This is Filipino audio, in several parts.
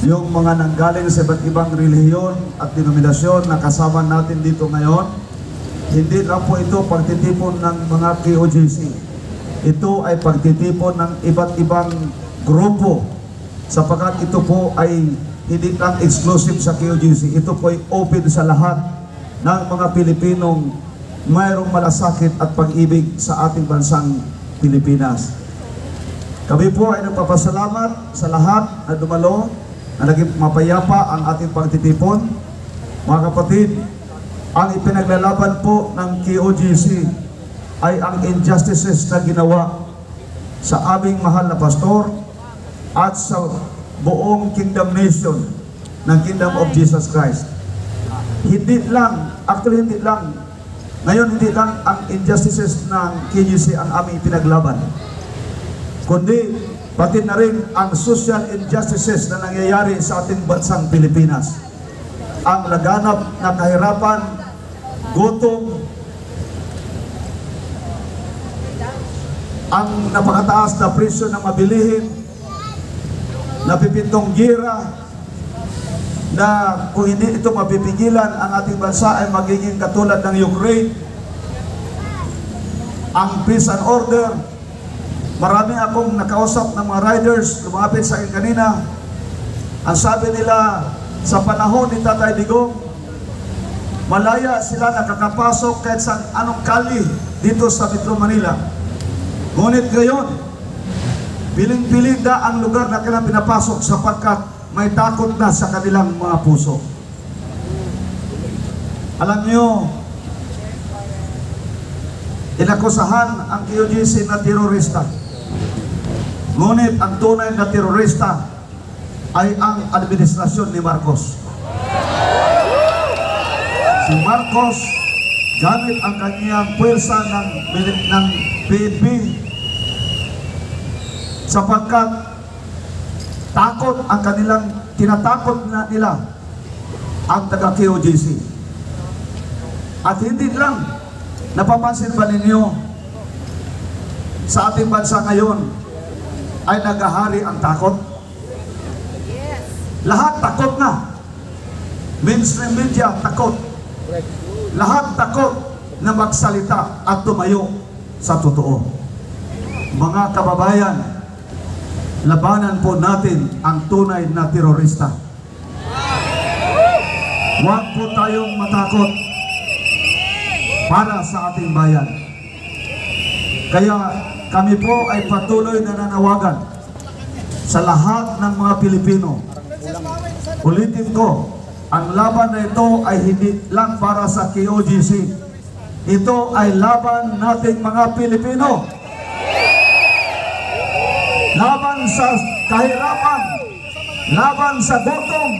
yung mga nanggaling sa iba't ibang relihiyon at denominasyon na kasama natin dito ngayon. Hindi lang po ito pagtitipon ng mga KOJC. Ito ay pagtitipon ng iba't ibang grupo, sapagkat ito po ay hindi lang exclusive sa KOJC. Ito po ay open sa lahat ng mga Pilipinong mayroong malasakit at pag-ibig sa ating bansang Pilipinas. Kami po ay nagpapasalamat sa lahat na dumalo, na naging mapayapa ang ating pagtitipon. Mga kapatid, ang ipinaglalaban po ng KOJC ay ang injustices na ginawa sa aming mahal na pastor at sa buong Kingdom Nation ng Kingdom of Jesus Christ. Hindi lang, actually hindi lang, ngayon hindi lang ang injustices ng KOJC ang aming ipinaglaban, kundi pati na rin ang social injustices na nangyayari sa ating bansang Pilipinas. Ang laganap na kahirapan, gutom, ang napakataas na presyo ng mabilihin, napipintong gira, na kung hindi ito mapipigilan, ang ating bansa ay magiging katulad ng Ukraine. Ang peace and order, marami akong nakausap ng mga riders, lumapit sa akin kanina. Ang sabi nila, sa panahon ni Tatay Digong, malaya sila nakakapasok kahit sa anong kali dito sa Metro Manila. Ngunit ngayon, piling-piling na ang lugar na kailangan pinapasok sapagkat may takot na sa kanilang mga puso. Alam nyo, inakusahan ang KOJC na terorista. Ngunit ang tunay na terorista ay ang administrasyon ni Marcos. Si Marcos, gamit ang kanyang puwersa ng PNP, sapagkat takot ang kanilang, tinatakot na nila ang taga-KOJC. At hindi lang, napapansin ba ninyo, sa ating bansa ngayon, ay nagahari ang takot. Yes. Lahat takot na. Mainstream media takot. Lahat takot na magsalita at tumayo sa totoo. Mga kababayan, labanan po natin ang tunay na terorista. Huwag po tayong matakot para sa ating bayan. Kaya kami po ay patuloy na nanawagan sa lahat ng mga Pilipino. Ulitin ko, ang laban na ito ay hindi lang para sa KOJC. Ito ay laban nating mga Pilipino. Laban sa kahirapan, laban sa gutom,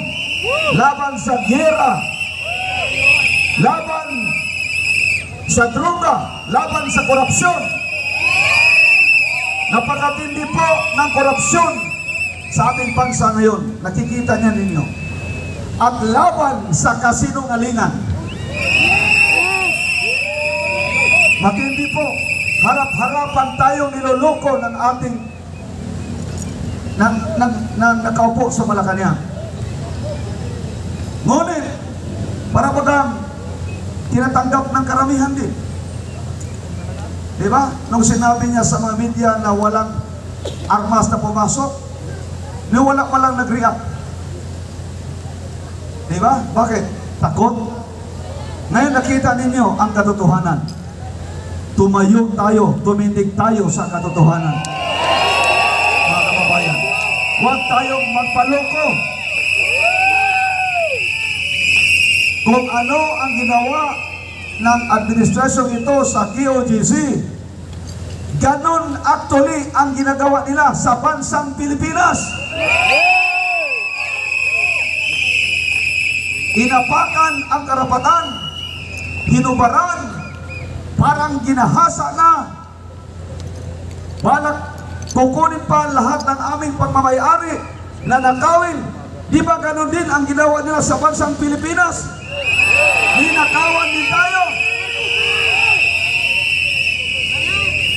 laban sa gera, laban sa droga, laban sa korupsyon. Napakatindi po ng korupsyon sa ating bansa ngayon. Nakikita niya ninyo. At laban sa kasinungalingan. Matindi po. Harap-harapan tayong niloloko ng ating nakaupo sa Malacanang. Ngunit, para bagang tinatanggap ng karamihan din. Diba? Nung sinabi niya sa mga media na walang armas na pumasok, wala pa lang nag-react. Diba? Bakit? Takot? Ngayon nakita ninyo ang katotohanan. Tumayo tayo, tumindig tayo sa katotohanan. Mga kababayan, huwag tayong magpaloko. Kung ano ang ginawa ng administrasyon ito sa KOJC, ganon actually ang ginagawa nila sa bansang Pilipinas. Inapakan ang karapatan, hinubaran, parang ginahasa na, balak kukunin pa lahat ng aming pagmamayari na nakawin. Di ba ganon din ang ginawa nila sa bansang Pilipinas? Ninakawan din tayo.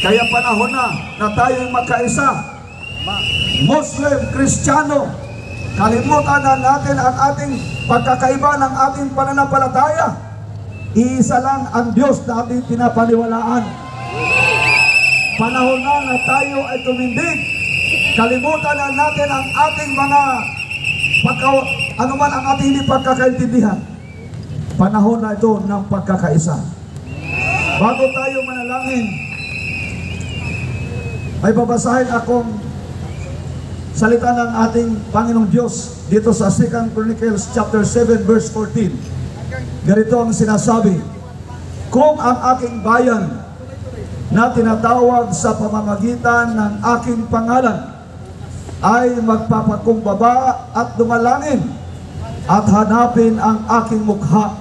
Kaya panahon na tayo'y magkaisa, Muslim, Kristiyano, Kalimutan na natin ang ating pagkakaiba ng ating pananampalataya. Iisa lang ang Diyos na ating pinapaniwalaan. Panahon na tayo ay tumindig. Kalimutan na natin ang ating mga anuman ang ating hindi pagkakaintindihan. Panahon na ito ng pagkakaisa. Bago tayo manalangin, may babasahin akong salita ng ating Panginoong Diyos dito sa 2 Chronicles chapter 7 verse 14. Ganito ang sinasabi, kung ang aking bayan na tinatawag sa pamamagitan ng aking pangalan ay magpapakumbaba at dumalangin at hanapin ang aking mukha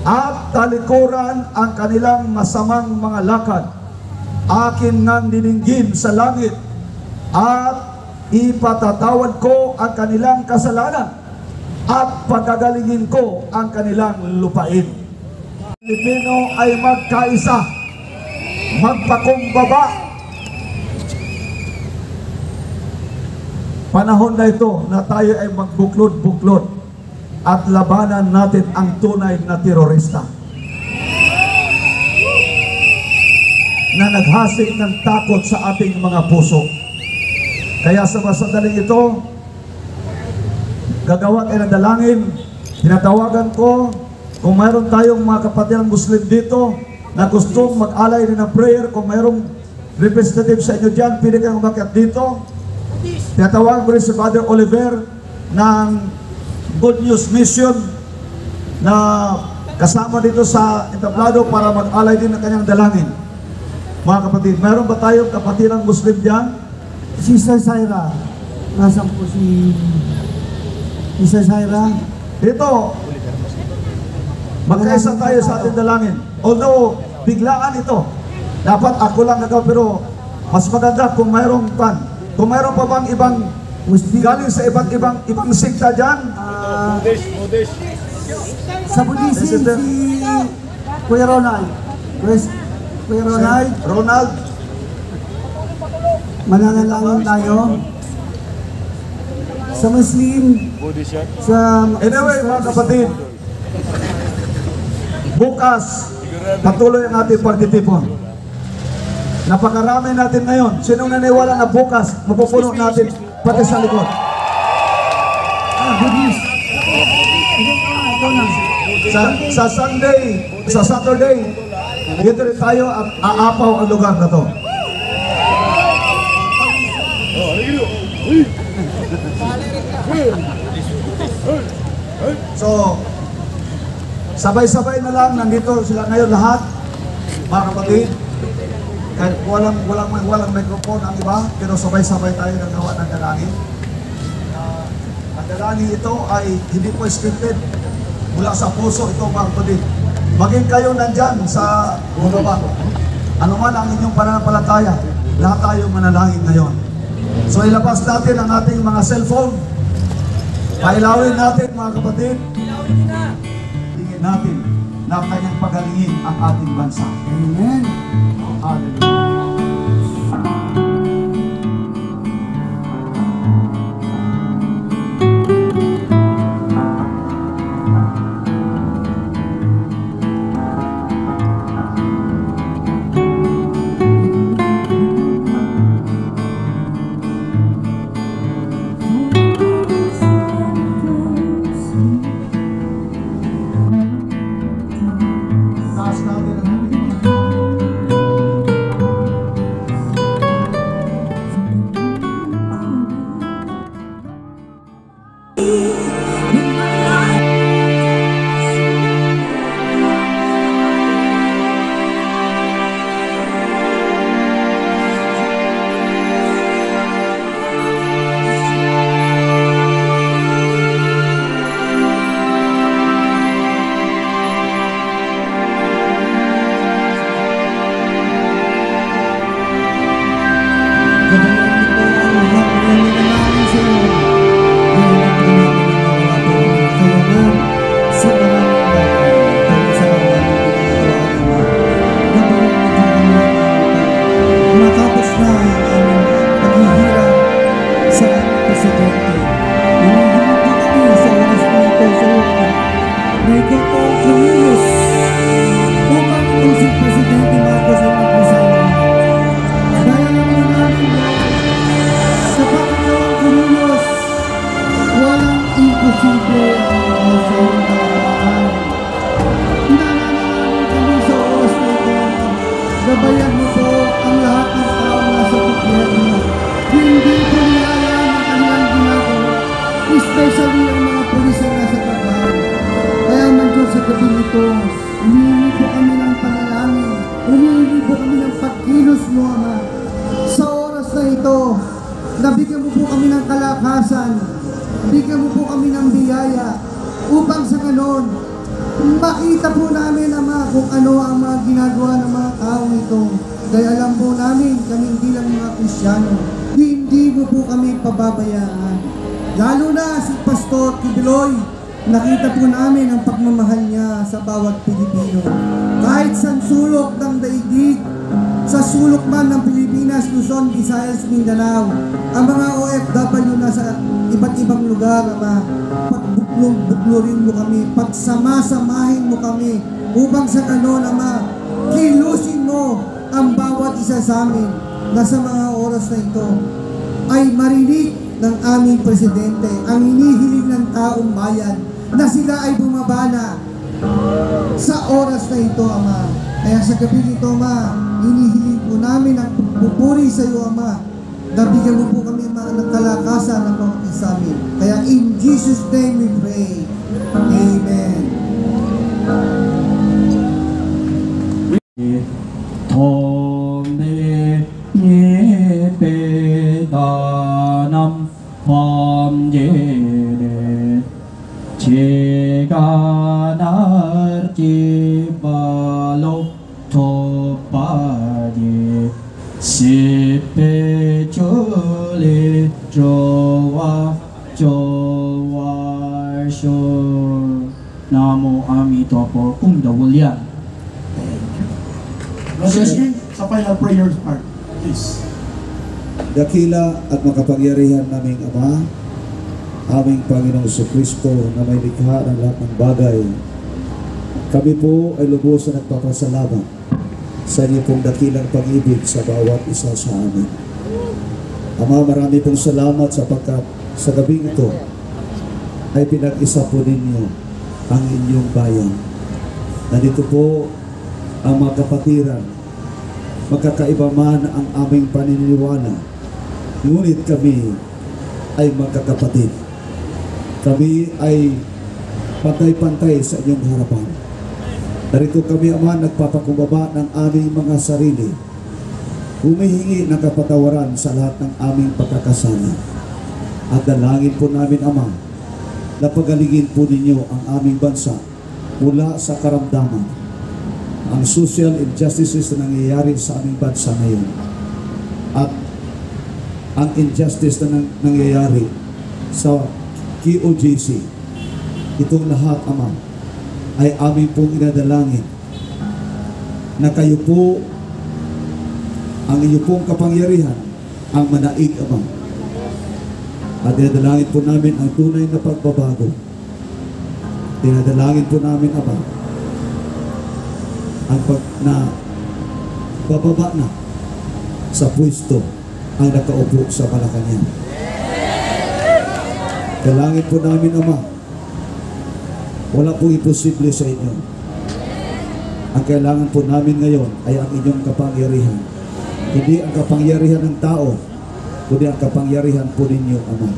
at talikuran ang kanilang masamang mga lakad, akin nang dininggin sa langit at ipatatawad ko ang kanilang kasalanan at pagagalingin ko ang kanilang lupain. Pilipino ay magkaisa, magpakumbaba. Panahon na ito na tayo ay magbuklod-buklod at labanan natin ang tunay na terorista na naghasik ng takot sa ating mga puso. Kaya sa masandaling ito, gagawa tayo ng dalangin. Tinatawagan ko, kung mayroon tayong mga kapatid ng Muslim dito na gustong mag-alay rin ng prayer, kung mayroong representative sa inyo dyan, pwede kayong umakyat dito. Tinatawagan ko rin si Father Oliver ng Good News Mission na kasama dito sa entablado para mag-alay din ng kanyang dalangin. Mga kapatid, mayroon ba tayong kapatid ng Muslim dyan? Sister Syra, nasaan po si Sister Syra? Dito, magkaisa tayo sa ating dalangin. Although, biglaan ito. Dapat ako lang nagawa, pero mas maganda kung mayroong pan. Kung mayroon pa bang ibang galing sa ibang sikta dyan? Sa Buddhism, si Kuya Ronald. Kuya Ronald. Ronald. Mananalangin tayo. Sa Muslim, sa... Anyway, mga kapatid, bukas, patuloy ang ating pagtitipon. Napakarami natin ngayon. Sinong naniwala na bukas, mapupuno natin pati sa likod? Buddhist. Ito na. Sa Sunday, sa Saturday, dito rin tayo at aapaw ang lugar na to. So, sabay-sabay na lang, nandito sila ngayon lahat, mga kapatid. Kahit walang microphone ang iba, pero sabay-sabay tayo nagawa ng dalangin. Ang dalangin ito ay hindi po scripted. Mula sa puso ito, mga kapatid. Maging kayo nandyan sa baba. Ano man ang inyong pananampalataya, lahat tayo manalangin ngayon. So ilabas natin ang ating mga cellphone. Pailawin natin, mga kapatid. Tingin natin na kanyang pagalingin ang ating bansa. Amen. Hallelujah. Taas natin ang ating mga especially ang mga pulis na nasa trabaho. Kaya man Diyos sa gabi nito, humihingi po kami ng panalangin, humihingi po kami ng pagkilos mo, Ama. Sa oras na ito, nabigyan mo po kami ng kalakasan, bigyan mo po kami ng biyaya, upang sa ganon, makita po namin, Ama, kung ano ang mga ginagawa ng mga tao ito. Dahil alam po namin, kaming bilang mga Kristyano, hindi mo po kami pababayaan. Lalo na si Pastor Kibiloy, nakita po namin ang pagmamahal niya sa bawat Pilipino. Kahit sa sulok ng daigdig, sa sulok man ng Pilipinas, Luzon, Visayas, Mindanao, ang mga OFW na sa iba't ibang lugar, Ama, pagbuklong-buklurin mo kami, pagsama-samahin mo kami, upang sa kanon, Ama, kilusin mo ang bawat isa sa amin na sa mga oras na ito ay marinig ng aming presidente ang hinihiling ng taong bayan na sila ay bumabana sa oras na ito, Ama. Kaya sa gabi nito, Ama, hinihiling po namin ang pupuri sa iyo, Ama. Nabigyan mo po kami ng kalakasan ng mga isa amin. Kaya in Jesus' name we pray. Amen. 덤내 예배다남 범예래 제가 날지 발로 토파리 시페 졸리 조와 조와쇼 나무 아미토포 꿈다울리안 Sa final prayers part, please. Dakila at makapangyarihan naming Ama, aming Panginoong Kristo na may likha ng lahat ng bagay. Kami po ay lubos na nagpapasalamat sa inyo pong dakilang pag-ibig sa bawat isa sa amin. Ama, marami pong salamat sapagkat sa gabing ito ay pinag-isa po ninyo ang inyong bayan. Nandito po ang mga kapatiran, magkakaiba man ang aming paniniwala, ngunit kami ay magkakapatid. Kami ay pantay-pantay sa inyong harapan. Narito kami, Ama, nagpapakumbaba ng aming mga sarili, humihingi ng kapatawaran sa lahat ng aming pagkakasala. At dalangin po namin, Ama, na pagalingin po ninyo ang aming bansa mula sa karamdaman, ang social injustices na nangyayari sa aming bansa ngayon, at ang injustice na nangyayari sa KOJC. Itong lahat, Ama, ay aming pong inadalangin na kayo po, ang iyo pong kapangyarihan, ang manaig, Ama. At dinadalangin po namin ang tunay na pagbabago. Dinadalangin po namin, Ama, ang bababa na sa pwesto ang nakaupo sa Malacanang. Dalangin po namin, Ama, wala pong imposible sa inyo. Ang kailangan po namin ngayon ay ang inyong kapangyarihan. Hindi ang kapangyarihan ng tao, kundi ang kapangyarihan po ninyo, Ama.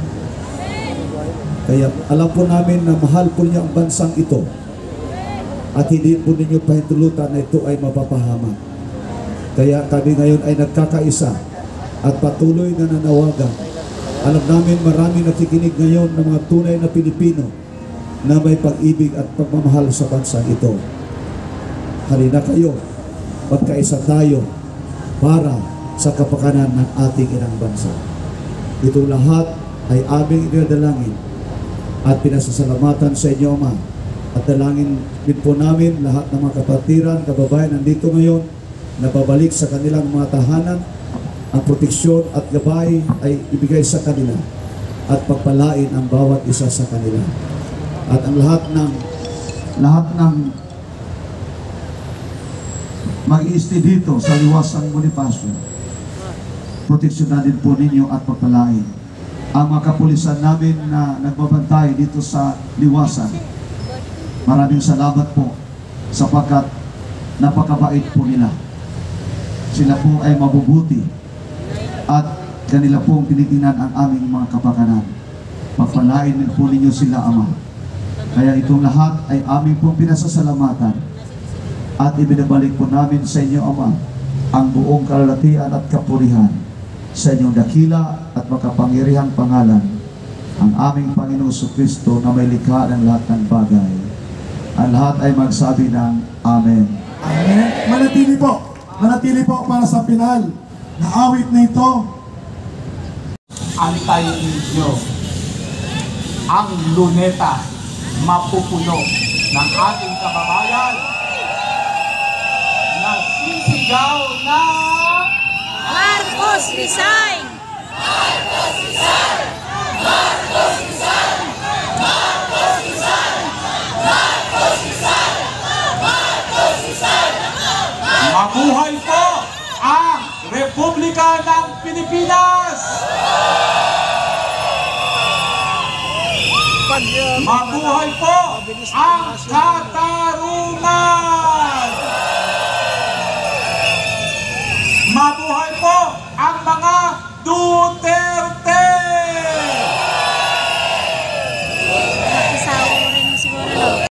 Kaya alam po namin na mahal po niyo ang bansang ito, at hindi po ninyo pahintulutan na ito ay mapapahamak. Kaya kami ngayon ay nagkakaisa at patuloy na nanawagan. Alam namin marami nakikinig ngayon ng mga tunay na Pilipino na may pag-ibig at pagmamahal sa bansang ito. Halina kayo, magkaisa tayo para sa kapakanan ng ating inang bansa. Ito lahat ay aming inadalangin at pinasasalamatan sa inyo, Ama. At dalangin din po namin lahat ng mga kapatiran, kababayan nandito ngayon na babalik sa kanilang mga tahanan. Ang proteksyon at gabay ay ibigay sa kanila at pagpalain ang bawat isa sa kanila. At ang lahat ng mag-iisti dito sa Liwasang Bonifacio, proteksyonan din po ninyo at pagpalain. Ang mga kapulisan namin na nagbabantay dito sa Liwasan, maraming salamat po sapagkat napakabait po nila. Sila po ay mabubuti at kanila pong tinitingnan ang aming mga kapakanan. Pagpalain din po ninyo sila, Ama. Kaya itong lahat ay aming pong pinasasalamatan at ibinabalik po namin sa inyo, Ama, ang buong kalalatian at kapurihan sa inyong dakila at makapangyarihang pangalan, ang aming Panginoong Kristo na may likha ng lahat ng bagay. Ang lahat ay magsabi ng Amen. Amen. Manatili po para sa pinal na awit na ito. Antayin ninyo ang luneta mapupuno ng ating kababayan na sisigaw na Marcos resign! Marcos resign! Marcos resign! Marcos resign! Marcos resign! Marcos resign! mabuhay po ang Republika ng Pilipinas! Mabuhay po ang Qatar!